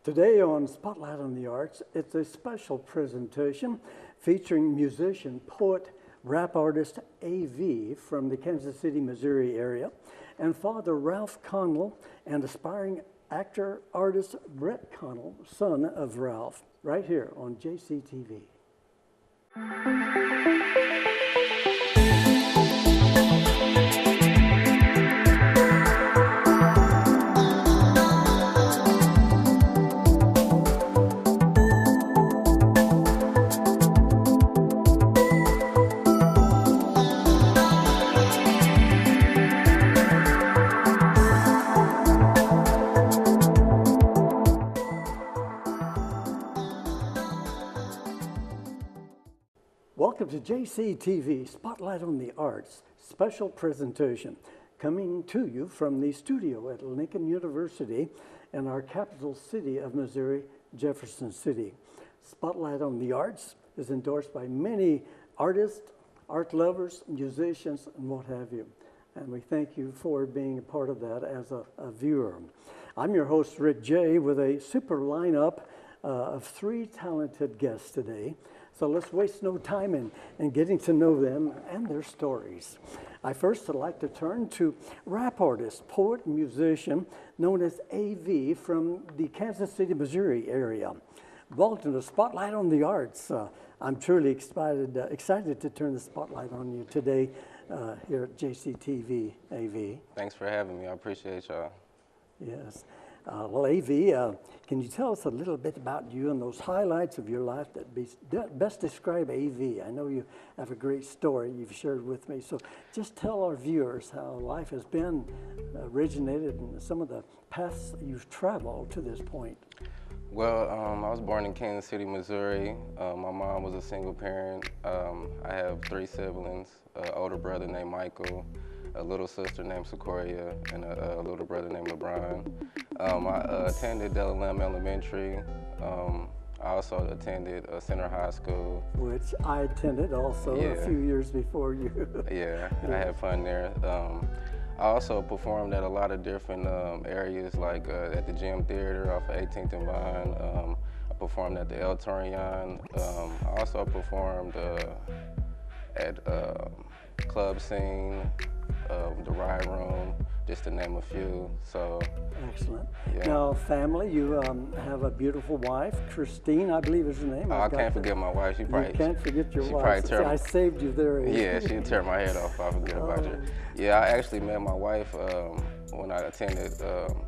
Today on Spotlight on the Arts, it's a special presentation featuring musician, poet, rap artist A.V. from the Kansas City, Missouri area, and Father Ralph Connell and aspiring actor, artist Rick Connell, son of Ralph, right here on JCTV. Welcome to JCTV, Spotlight on the Arts, special presentation, coming to you from the studio at Lincoln University in our capital city of Missouri, Jefferson City. Spotlight on the Arts is endorsed by many artists, art lovers, musicians, and what have you. And we thank you for being a part of that as a viewer. I'm your host, Rick Jey, with a super lineup of three talented guests today. So let's waste no time in getting to know them and their stories. I first would like to turn to rap artist, poet, and musician known as A.V. from the Kansas City, Missouri area. Welcome to Spotlight on the Arts. I'm truly excited to turn the spotlight on you today here at JCTV, A.V. Thanks for having me. I appreciate y'all. Yes. Well, A.V., can you tell us a little bit about you and those highlights of your life that best describe A.V.? I know you have a great story you've shared with me, so just tell our viewers how life has been, originated, and some of the paths you've traveled to this point. Well, I was born in Kansas City, Missouri. My mom was a single parent. I have three siblings, an older brother named Michael, a little sister named Sequoia, and a little brother named LeBron. I attended Delaware Elementary. I also attended Center High School. Which I attended also a few years before you. Yeah, I had fun there. I also performed at a lot of different areas, like at the Gym Theater off of 18th and Vine. I performed at the El Torreon. I also performed at Club Scene, the Ride Room, just to name a few. So excellent. Yeah. Now, family, you have a beautiful wife, Christine, I believe is her name. Oh, I can't forget my wife. She probably, you can't forget your she wife. Probably I saved you there. Yeah, she'd tear my head off if I forget about her. Yeah, I actually met my wife when I attended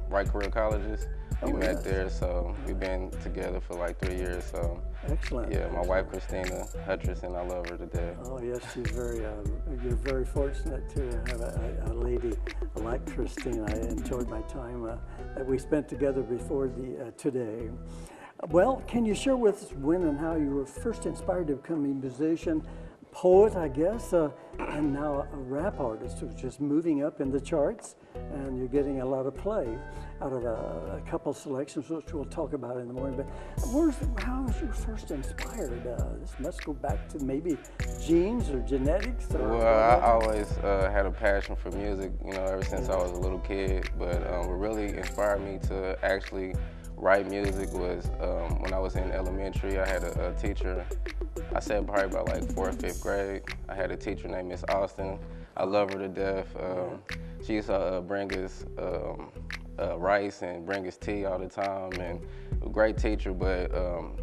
Right Career Colleges. We met there, so we've been together for like 3 years. So excellent. Yeah, my wife Christina Hutcherson, I love her to death. Oh yes, she's very. You're very fortunate to have a lady like Christine. I enjoyed my time that we spent together before today. Well, can you share with us when and how you were first inspired to become a musician, poet, I guess, and now a rap artist who's just moving up in the charts, and you're getting a lot of play out of a couple selections, which we'll talk about in the morning. But how was you first inspired? This must go back to maybe genes or genetics? Well, I always had a passion for music, ever since I was a little kid. But what really inspired me to actually write music was when I was in elementary. I had a teacher, I said probably about like 4th or 5th grade. I had a teacher named Miss Austin. I love her to death. She used to bring us rice and bring us tea all the time, and a great teacher. But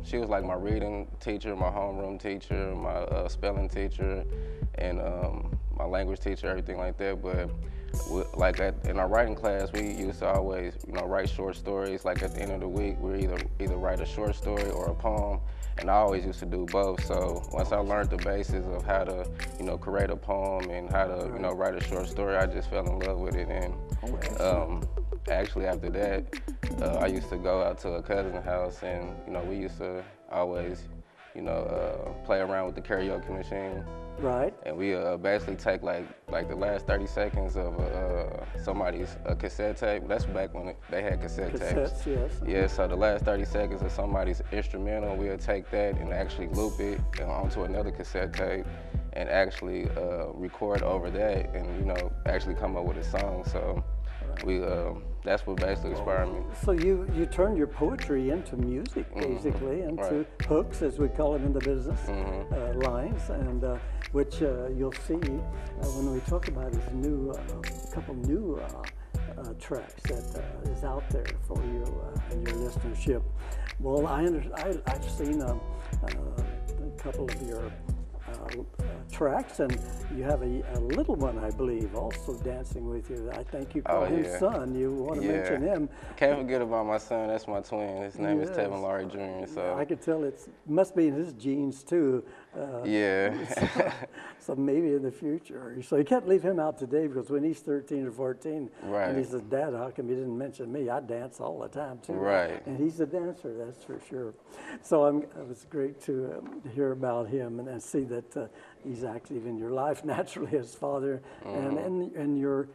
she was like my reading teacher, my homeroom teacher, my spelling teacher, and my language teacher, everything like that. But in our writing class, we used to always, write short stories. Like at the end of the week, we either write a short story or a poem, and I always used to do both. So once I learned the basis of how to, create a poem and how to, write a short story, I just fell in love with it. And actually after that, I used to go out to a cousin's house, and we used to always, play around with the karaoke machine. Right. And we basically take like the last 30 seconds of somebody's cassette tape. That's back when they had cassette tapes. Yes. Yeah, so the last 30 seconds of somebody's instrumental, we'll take that and actually loop it onto another cassette tape and actually record over that and, actually come up with a song. So we that's what basically inspired me. So you turned your poetry into music, basically, into hooks, as we call them in the business, lines, and which you'll see when we talk about his new, couple new tracks that is out there for you and your listenership. Well, I've seen a couple of your tracks, and you have a little one, I believe, also dancing with you. I think you call him son. You want to mention him. Can't forget about my son. That's my twin. His name is Tevin Laurie Jr. So I could tell it must be in his genes too. So maybe in the future. So you can't leave him out today, because when he's 13 or 14, and he says, "Dad, how come you didn't mention me? I dance all the time too." Right. And he's a dancer, that's for sure. So it was great to hear about him and see that he's active in your life naturally as father, and your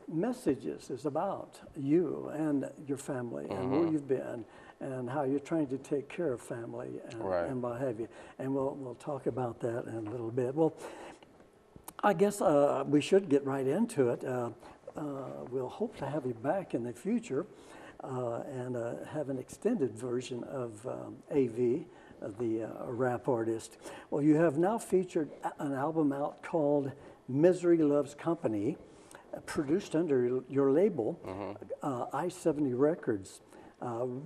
messages is about you and your family and where you've been and how you're trying to take care of family and what have you. And we'll talk about that in a little bit. Well, I guess we should get right into it. We'll hope to have you back in the future and have an extended version of AV, the rap artist. Well, you have now featured an album out called Misery Loves Company, produced under your label, I-70 Records,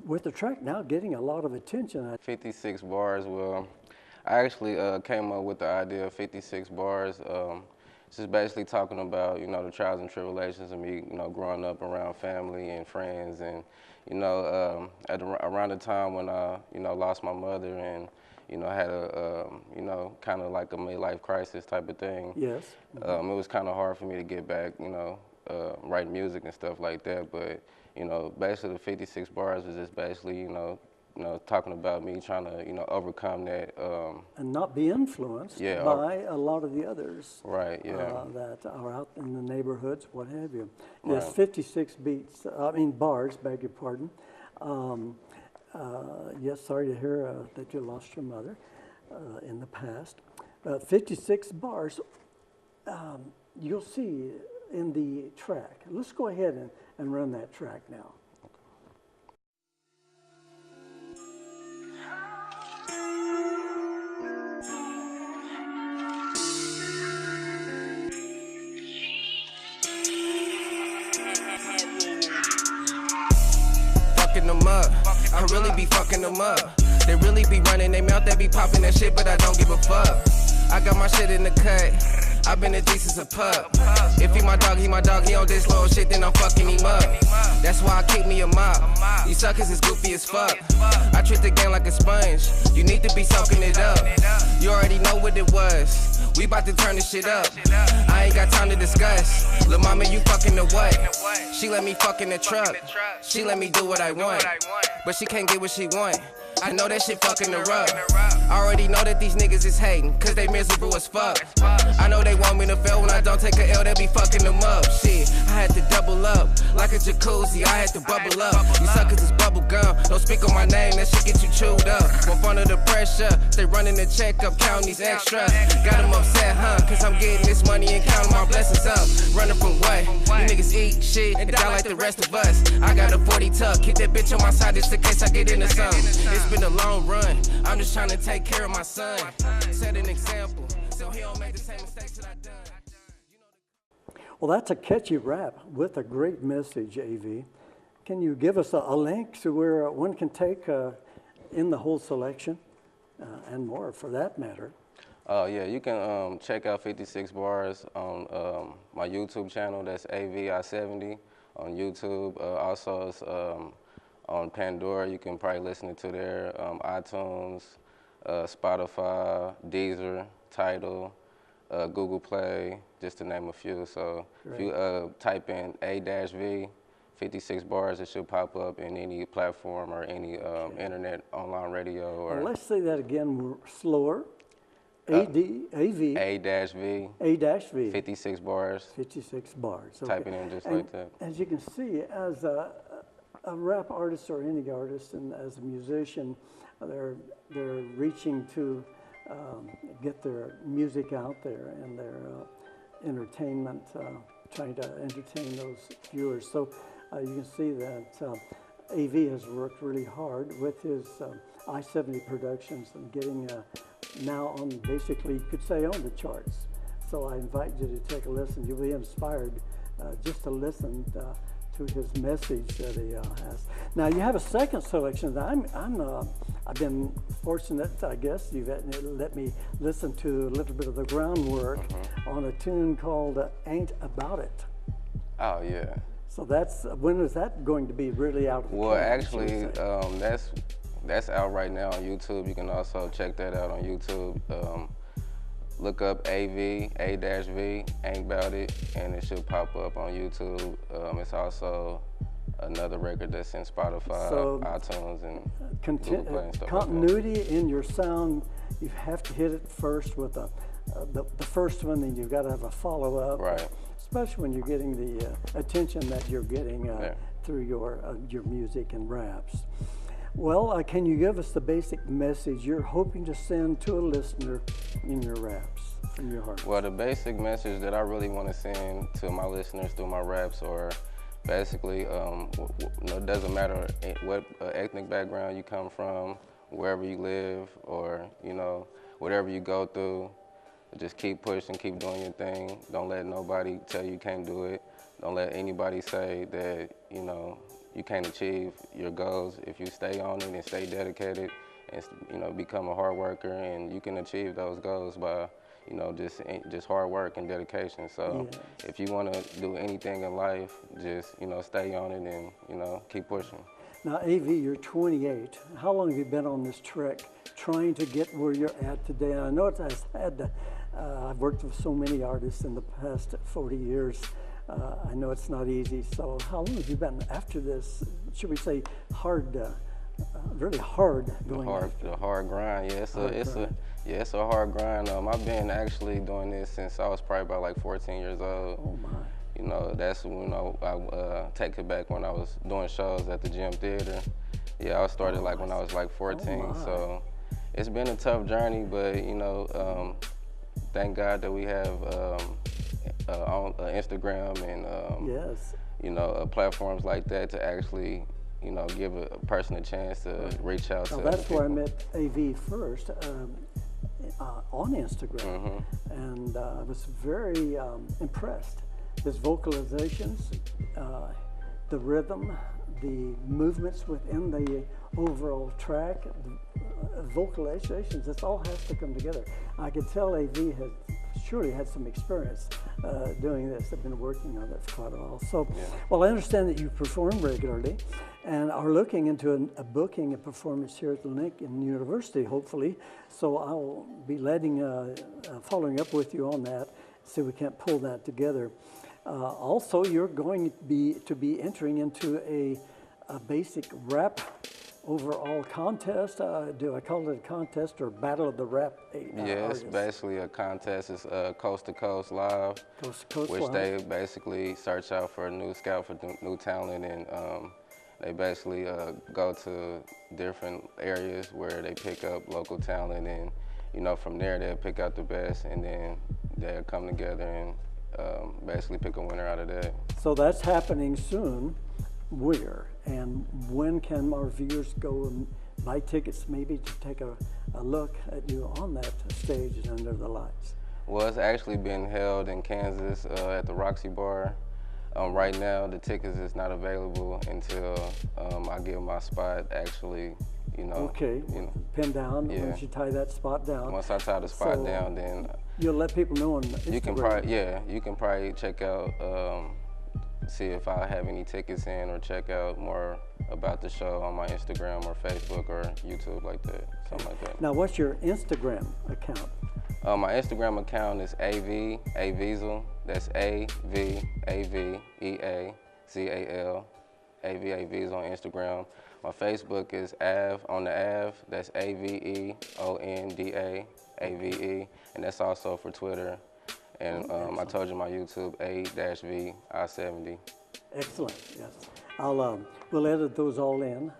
with the track now getting a lot of attention. 56 bars, well, I actually came up with the idea of 56 bars. Just basically talking about, the trials and tribulations of me, growing up around family and friends, and, around the time when I, lost my mother and, had a, kind of like a midlife crisis type of thing. Yes. It was kind of hard for me to get back, write music and stuff like that. But, basically the 56 bars was just basically, talking about me trying to, overcome that. And not be influenced by a lot of the others. Right, that are out in the neighborhoods, what have you. Yes, 56 bars, beg your pardon. Yes, sorry to hear that you lost your mother in the past. 56 bars, you'll see in the track. Let's go ahead and run that track now. Them up. I really be fucking them up. They really be running their mouth, they be popping that shit, but I don't give a fuck. I got my shit in the cut. I've been a decent as a pup. If he my dog, he on this little shit, then I'm fucking him up. That's why I keep me a mop. These suckers is goofy as fuck. I treat the game like a sponge. You need to be soaking it up. You already know what it was. We bout to turn this shit up. I ain't got time to discuss. Lil' mama, you fucking the what? She let me fuck in the truck. She let me do what I want. But she can't get what she want. I know that shit fucking her up. I already know that these niggas is hating, cause they miserable as fuck. I know they want me to fail when I don't take a L, they be fucking them up. Shit, I had to double up, like a jacuzzi, I had to bubble up. You suckers is bubble gum, don't speak on my name, that shit get you chewed up. From front of the pressure, they running the check up, counting these extras. Got them upset, huh, cause I'm getting this money and counting my blessings up. Running from what? You niggas eat shit and die like the rest of us. I got a 40 tuck, keep that bitch on my side just in case I get into something. It's been a long run, I'm just trying to take care of my son. Set an example, so he don't make the same mistakes that I done. Well, that's a catchy rap with a great message, AV. Can you give us a link to where one can take in the whole selection and more for that matter? Yeah, you can check out 56 Bars on my YouTube channel. That's AVI70 on YouTube. Also, it's on Pandora. You can probably listen to there. iTunes, Spotify, Deezer, Tidal, Google Play, just to name a few. So if you type in A-V, 56 Bars, it should pop up in any platform or any internet online radio. Or well, let's say that again slower. A-V. A-V. 56 Bars. 56 Bars. Okay. Type it in just like that. As you can see, as a rap artist or any artist, and as a musician, they're reaching to get their music out there and their entertainment trying to entertain those viewers. So you can see that AV has worked really hard with his I-70 productions and getting now on, basically you could say, on the charts. So I invite you to take a listen. You'll be inspired just to listen to his message that he has. Now you have a second selection that I've been fortunate, I guess, you've let me listen to a little bit of the groundwork on a tune called Ain't About It. Oh, yeah. So when is that going to be really out? Well, actually, that's out right now on YouTube. You can also check that out on YouTube. Look up AV, A-V, Ain't About It, and it should pop up on YouTube. It's also another record that's in Spotify, so, iTunes, and Google Play and stuff continuity like that. In your sound, you have to hit it first with the first one, and you've got to have a follow-up. Right. Especially when you're getting the attention that you're getting through your music and raps. Well, can you give us the basic message you're hoping to send to a listener in your raps from your heart? Well, the basic message that I really want to send to my listeners through my raps are basically, it doesn't matter what ethnic background you come from, wherever you live, or whatever you go through. Just keep pushing, keep doing your thing. Don't let nobody tell you can't do it. Don't let anybody say that, you can't achieve your goals. If you stay on it and stay dedicated and, become a hard worker, and you can achieve those goals by, just hard work and dedication. So if you want to do anything in life, just, stay on it and, keep pushing. Now, AV, you're 28. How long have you been on this trek trying to get where you're at today? And I know I've worked with so many artists in the past 40 years. I know it's not easy. So how long have you been after this, should we say, really hard going after? The hard grind, yeah. It's a hard grind. I've been actually doing this since I was probably about like 14 years old. Oh my. That's when I take it back when I was doing shows at the Gym Theater. Yeah, I started like when I was like 14. So it's been a tough journey, but thank God that we have on Instagram and platforms like that to actually give a person a chance to reach out to. That's where I met AV first on Instagram, and I was very impressed. His vocalizations, the rhythm, the movements within the overall track, vocalizations, it all has to come together. I could tell AV has surely had some experience doing this. They've been working on it for quite a while. So, well, I understand that you perform regularly and are looking into a booking a performance here at the Lincoln University, hopefully. So I'll be following up with you on that, see if we can't pull that together. Also, you're going to be entering into a basic rap overall contest. Do I call it a contest or Battle of the Rap? It's basically a contest. It's Coast to Coast Live, which they basically search out for a new scout for new talent, and they basically go to different areas where they pick up local talent, and from there they'll pick out the best, and then they'll come together and basically pick a winner out of that. So that's happening soon. Where and when can our viewers go and buy tickets maybe to take a look at you on that stage and under the lights? Well, it's actually being held in Kansas at the Roxy Bar. Right now, the tickets is not available until I get my spot actually, Okay, pinned down, once you tie that spot down. Once I tie the spot down, then you'll let people know on Instagram. You can probably check out, see if I have any tickets in, or check out more about the show on my Instagram or Facebook or YouTube, like that, something like that. Now, what's your Instagram account? My Instagram account is AVZal. That's AVEAZAL. AVAVs on Instagram. My Facebook is Av on the Av. That's AVEONDA AVE, and that's also for Twitter. And I told you my YouTube A-V I-70. Excellent. Yes, we'll edit those all in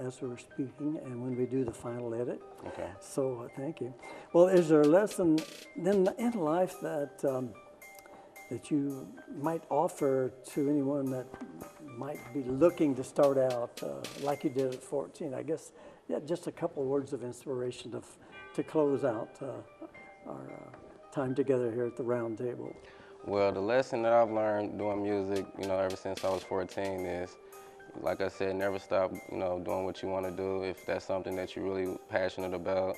as we're speaking, and when we do the final edit. Okay. So thank you. Well, is there a lesson then in life that that you might offer to anyone that might be looking to start out like you did at 14? I guess, yeah, just a couple of words of inspiration to close out our time together here at the round table. Well, the lesson that I've learned doing music, ever since I was 14 is, like I said, never stop, doing what you want to do. If that's something that you're really passionate about,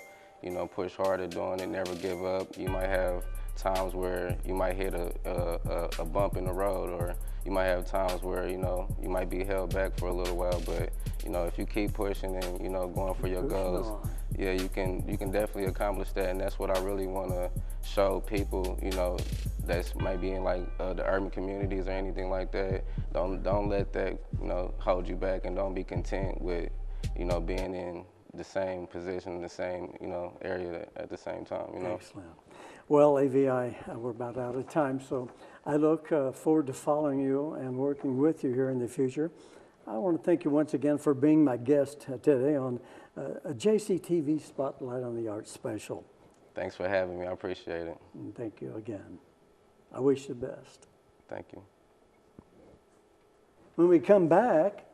push hard at doing it, never give up. You might have times where you might hit a bump in the road, or you might have times where, you might be held back for a little while, but, if you keep pushing and, going for your goals, yeah, you can definitely accomplish that, and that's what I really want to show people, that's might be in like the urban communities or anything like that. Don't let that, hold you back, and don't be content with, being in the same position, the same, area at the same time, Excellent. Well, AVI, we're about out of time, so I look forward to following you and working with you here in the future. I want to thank you once again for being my guest today on a JCTV Spotlight on the Arts special. Thanks for having me. I appreciate it. And thank you again. I wish you the best. Thank you. When we come back,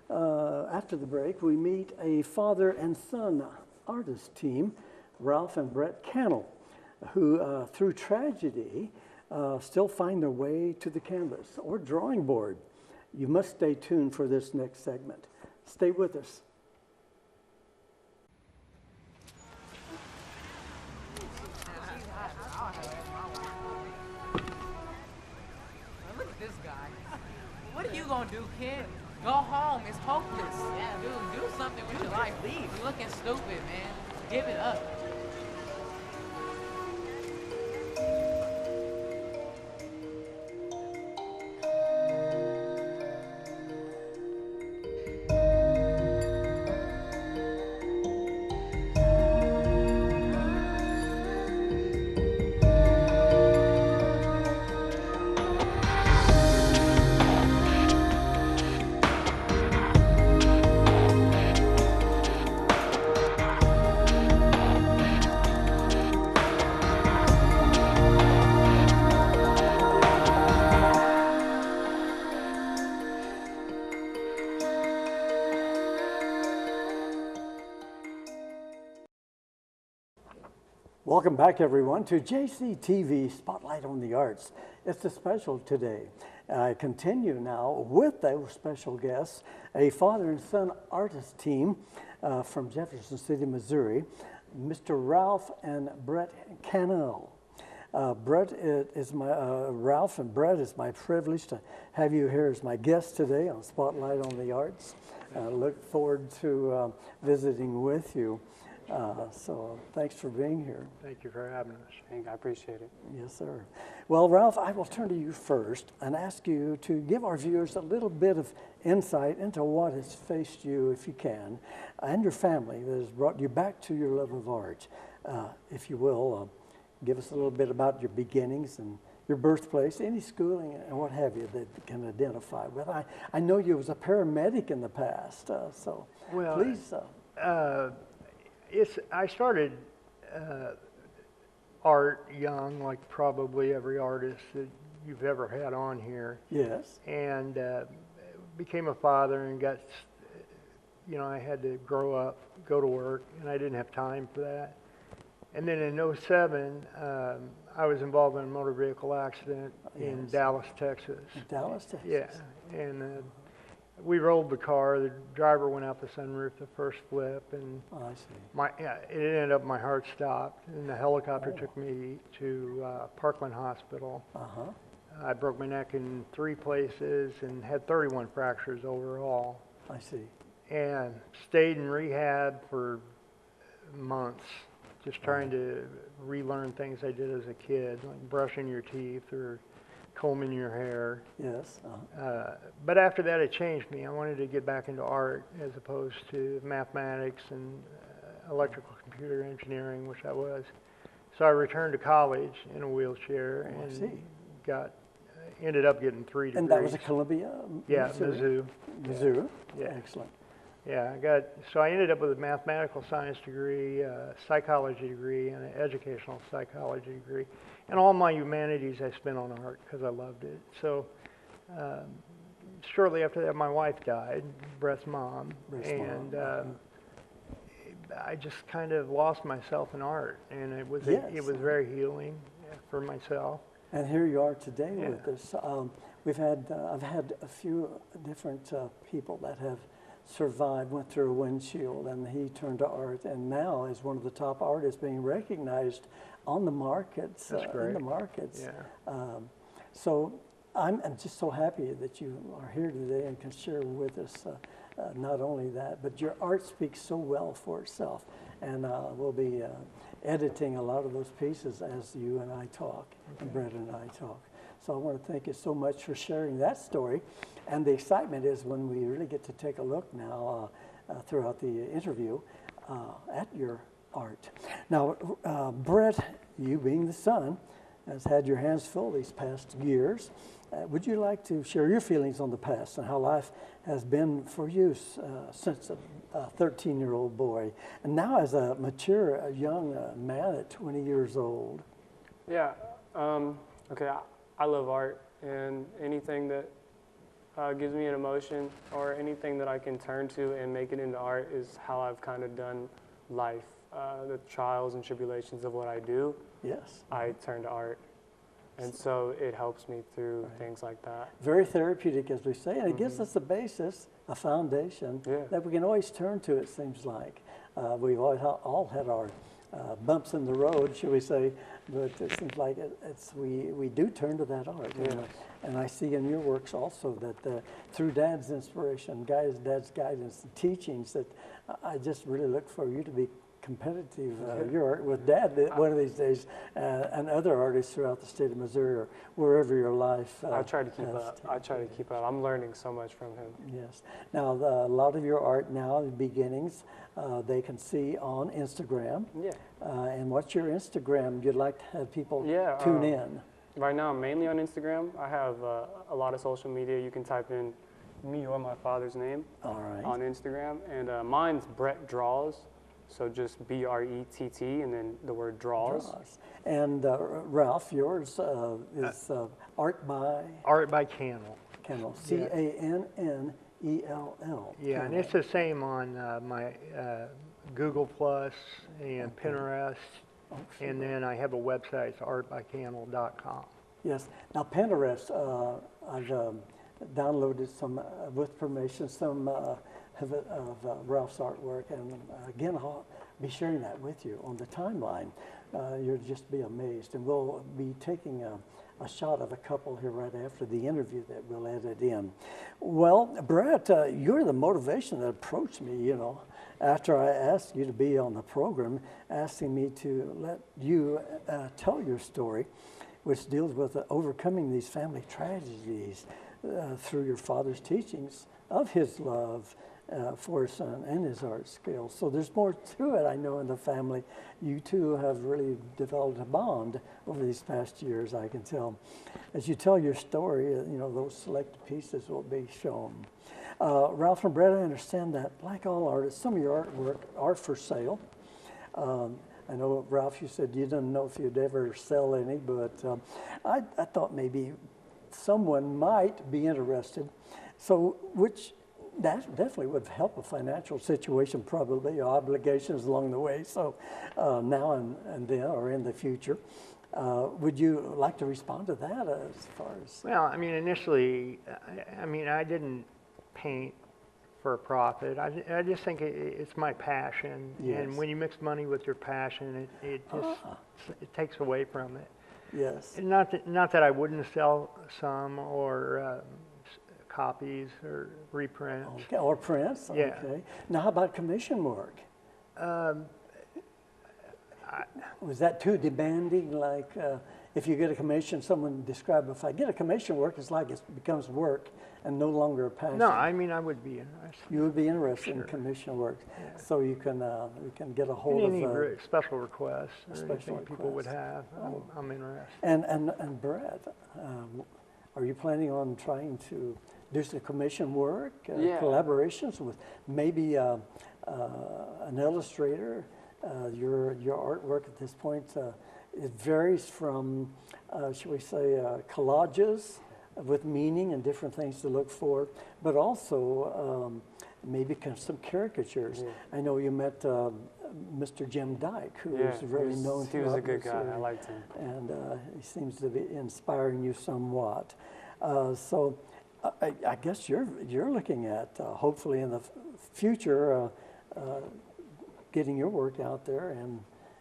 after the break, we meet a father and son artist team, Ralph and Brett Connell, who, through tragedy, still find their way to the canvas or drawing board. You must stay tuned for this next segment. Stay with us. Look at this guy. What are you gonna do, kid? Go home. It's hopeless. Yeah, dude, do something with your life. Leave. You're looking stupid, man. Give it up. Welcome back, everyone, to JCTV Spotlight on the Arts. It's a special today. I continue now with those special guests, a father and son artist team from Jefferson City, Missouri, Mr. Ralph and Brett Connell. Ralph and Brett, it's my privilege to have you here as my guest today on Spotlight on the Arts. I look forward to visiting with you. So thanks for being here. Thank you for having us, Hank. I appreciate it. Yes, sir. Well, Ralph, I will turn to you first and ask you to give our viewers a little bit of insight into what has faced you, if you can, and your family that has brought you back to your love of art. If you will, give us a little bit about your beginnings and your birthplace, any schooling and what have you that can identify with. I know you was a paramedic in the past, so well, please. I started art young, like probably every artist that you've ever had on here. Yes. And became a father and got, I had to grow up, go to work, and I didn't have time for that. And then in '07, I was involved in a motor vehicle accident in Dallas, Texas. Dallas, Texas. Yeah, and we rolled the car. The driver went out the sunroof the first flip, and I see. It ended up my heart stopped, and the helicopter took me to Parkland Hospital. I broke my neck in 3 places and had 31 fractures overall. I see. And stayed in rehab for months, just trying to relearn things I did as a kid, like brushing your teeth or combing your hair. Yes. But after that, it changed me. I wanted to get back into art as opposed to mathematics and electrical computer engineering, which I was. So I returned to college in a wheelchair and ended up getting 3 degrees. And that was at Columbia? Yeah, Mizzou. Mizzou? Yeah. Excellent. Yeah, so I ended up with a mathematical science degree, a psychology degree, and an educational psychology degree. And all my humanities I spent on art because I loved it. So shortly after that, my wife died, Brett's mom, I just kind of lost myself in art, and it was very healing for myself. And here you are today with us. I've had a few different people that have survived, went through a windshield, and he turned to art, and now is one of the top artists being recognized on the markets. That's great. In the markets. Yeah. So I'm just so happy that you are here today and can share with us not only that, but your art speaks so well for itself. And we'll be editing a lot of those pieces as you and I talk, and Brett and I talk. So I want to thank you so much for sharing that story. And the excitement is when we really get to take a look now throughout the interview at your art. Now, Brett, you being the son, has had your hands full these past years. Would you like to share your feelings on the past and how life has been for you since a 13-year-old boy, and now as a mature young man at 20 years old? Yeah, okay, I love art, and anything that gives me an emotion or anything that I can turn to and make it into art is how I've kind of done life. The trials and tribulations of what I do, yes, I turn to art. And so it helps me through things like that. Very therapeutic, as we say, and it gives us a basis, a foundation that we can always turn to, it seems like. We've all had our bumps in the road, should we say, but it seems like we do turn to that art. Yes. And I see in your works also that through Dad's inspiration, Dad's guidance and teachings, that I just really look for you to be competitive your art with Dad one of these days, and other artists throughout the state of Missouri or wherever your life I try to keep up. I try to keep up. I'm learning so much from him. Yes. Now, a lot of your art now, the beginnings, they can see on Instagram. Yeah. And what's your Instagram you'd like to have people tune in? Right now, I'm mainly on Instagram. I have a lot of social media. You can type in me or my father's name on Instagram. And mine's Brett Draws. So just B-R-E-T-T and then the word draws. And Ralph, yours is Art by? Art by Cannell. Cannell, C-A-N-N-E-L-L. Yeah, and it's the same on my Google Plus and Pinterest. And then I have a website, it's artbycannell.com. Yes. Now Pinterest, I've downloaded some, with permission, some of Ralph's artwork, and again, I'll be sharing that with you on the timeline. You'll just be amazed, and we'll be taking a shot of a couple here right after the interview that we'll edit in. Well, Brett, you're the motivation that approached me, you know, after I asked you to be on the program, asking me to let you tell your story, which deals with overcoming these family tragedies through your father's teachings of his love for his son and his art skills. So there's more to it, I know, in the family. You two have really developed a bond over these past years, I can tell. As you tell your story, you know, those selected pieces will be shown. Ralph and Brett, I understand that, like all artists, some of your artwork are for sale. I know, Ralph, you said you didn't know if you'd ever sell any, but I thought maybe someone might be interested. So, that definitely would help a financial situation, probably, obligations along the way. So now and then, or in the future, would you like to respond to that as far as? Well, I mean, initially, I didn't paint for a profit. I just think it's my passion. Yes. And when you mix money with your passion, it takes away from it. Yes. And not that I wouldn't sell some or copies or reprints. Okay, or prints. Yeah. Okay. Now, how about commission work? Was that too demanding? Like, if you get a commission, someone described, if I get a commission work, it's like it becomes work and no longer a passion. No, I mean, I would be interested. You would be interested in commission work, so you can get a hold any of special requests or special anything people would requests. have. I'm interested. And Brett, are you planning on trying to do some commission work, Yeah. collaborations with maybe an illustrator. Your artwork at this point, it varies from, shall we say, collages with meaning and different things to look for, but also maybe some caricatures. Yeah. I know you met Mr. Jim Dyke, who Yeah, is really known. he was a throughout good this guy. area, I liked him. and he seems to be inspiring you somewhat. So I guess you're looking at hopefully in the future getting your work out there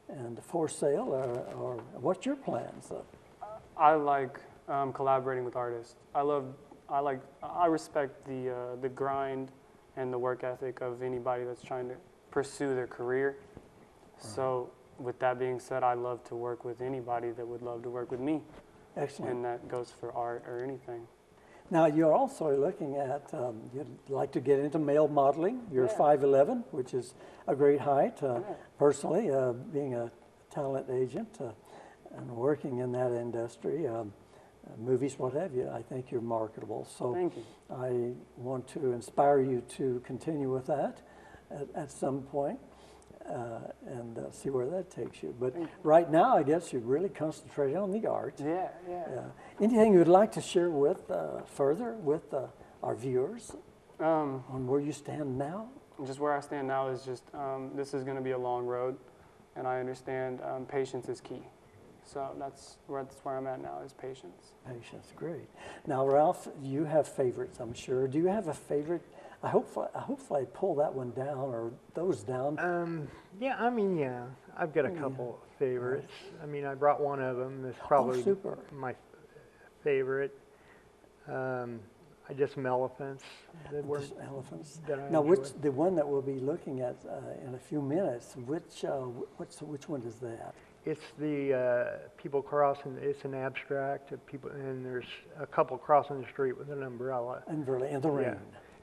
and for sale, or what's your plans? I like collaborating with artists. I respect the grind and the work ethic of anybody that's trying to pursue their career. So with that being said, I love to work with anybody that would love to work with me. Excellent. And that goes for art or anything. Now, you're also looking at, you'd like to get into male modeling. You're Yeah. 5'11", which is a great height. Personally, being a talent agent and working in that industry, movies, what have you, I think you're marketable. So Thank you. I want to inspire you to continue with that at some point. And see where that takes you. But right now, I guess you're really concentrating on the art. Yeah. Anything you would like to share with further with our viewers on where you stand now? Just where I stand now is just, this is going to be a long road, and I understand patience is key. So that's where I'm at now, is patience. Patience, great. Now, Ralph, you have favorites, I'm sure. Do you have a favorite? I hope I pull that one down or those down. Yeah, I've got a couple favorites. I mean, I brought one of them. It's probably super. my favorite. I just some elephants. Just elephants. That I Now, enjoy. the one that we'll be looking at in a few minutes, which one is that? It's the people crossing. It's an abstract of people, and there's a couple crossing the street with an umbrella. In the rain. Yeah.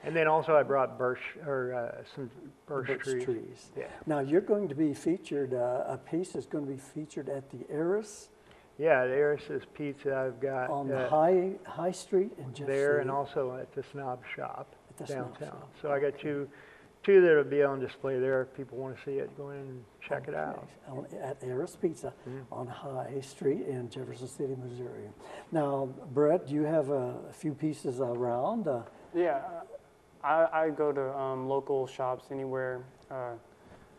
And then also I brought some birch Birch trees. Yeah. Now you're going to be featured. A piece is going to be featured at the Eris Yeah, the Eris's Pizza I've got on the High Street in Jeff there, City. and also at the Snob Shop At the Snob downtown. Shop. So I got two that'll be on display there. If people want to see it, go in and check it out. At Eris Pizza on High Street in Jefferson City, Missouri. Now, Brett, do you have a few pieces around? Yeah, I go to local shops anywhere.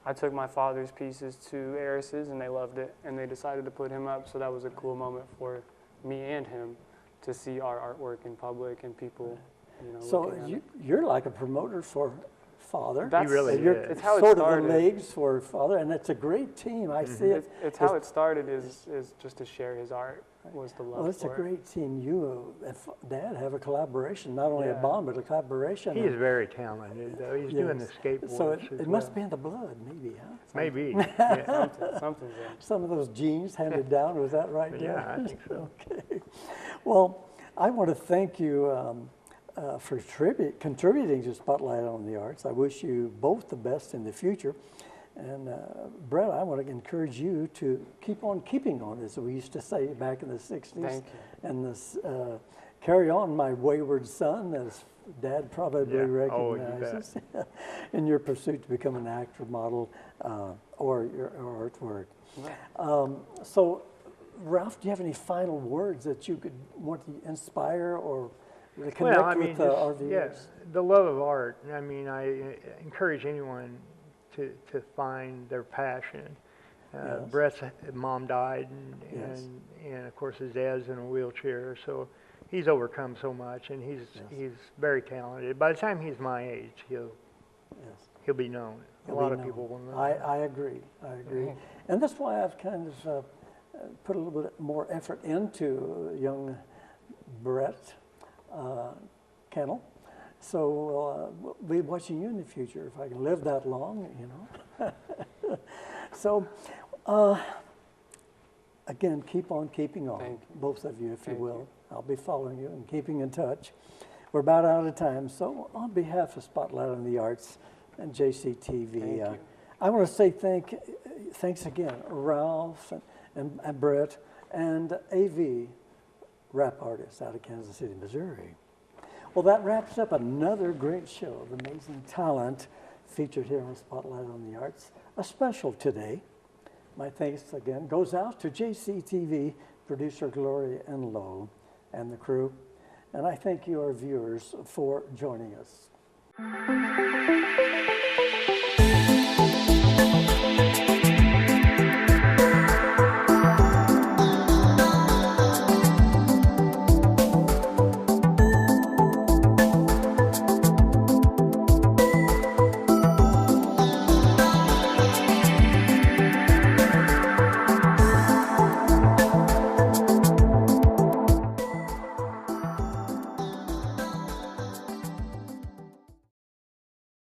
I took my father's pieces to Eris's, and they loved it, and they decided to put him up. So that was a cool moment for me and him to see our artwork in public and people, So looking at it. you're like a promoter for Father. That's- He really You're is. It's how it sort of the started. legs for Father, and it's a great team. I see it. It's how it started is just to share his art was the love Well, it's a for it. great team. You and Dad have a collaboration, not only a Yeah. bond, but a collaboration. He is very talented, though. He's doing the Yes. skateboards So as it must well. be in the blood, maybe, huh? Maybe. Yeah. Something's there. Some of those genes handed down, was that right? Yeah, Dad? I think so. Okay. Well, I want to thank you for contributing to Spotlight on the Arts. I wish you both the best in the future. And Brett, I want to encourage you to keep on keeping on, as we used to say back in the 60s. Thank you. And this, carry on, my wayward son, as Dad probably Yeah. Oh, you recognizes, in your pursuit to become an actor, model, or your artwork. So, Ralph, do you have any final words that you could want to inspire or connect with our viewers? Yeah, the love of art. I mean, I encourage anyone to find their passion. Yes. Brett's mom died, Yes. and of course his dad's in a wheelchair, so he's overcome so much, and he's very talented. By the time he's my age, he'll be known. A lot of people will know. I agree. And that's why I've kind of put a little bit more effort into young Brett Connell. So we'll be watching you in the future if I can live that long, So, again, keep on keeping on, Thank you. both of you, if you Thank will. you. I'll be following you and keeping in touch. We're about out of time, so on behalf of Spotlight on the Arts and JCTV, Thank you. I want to say thanks again, Ralph and Brett and AV, rap artist out of Kansas City, Missouri. Well, that wraps up another great show of amazing talent featured here on Spotlight on the Arts. A special today. My thanks again goes out to JCTV, producer Gloria and Lowe, and the crew. And I thank you, our viewers, for joining us.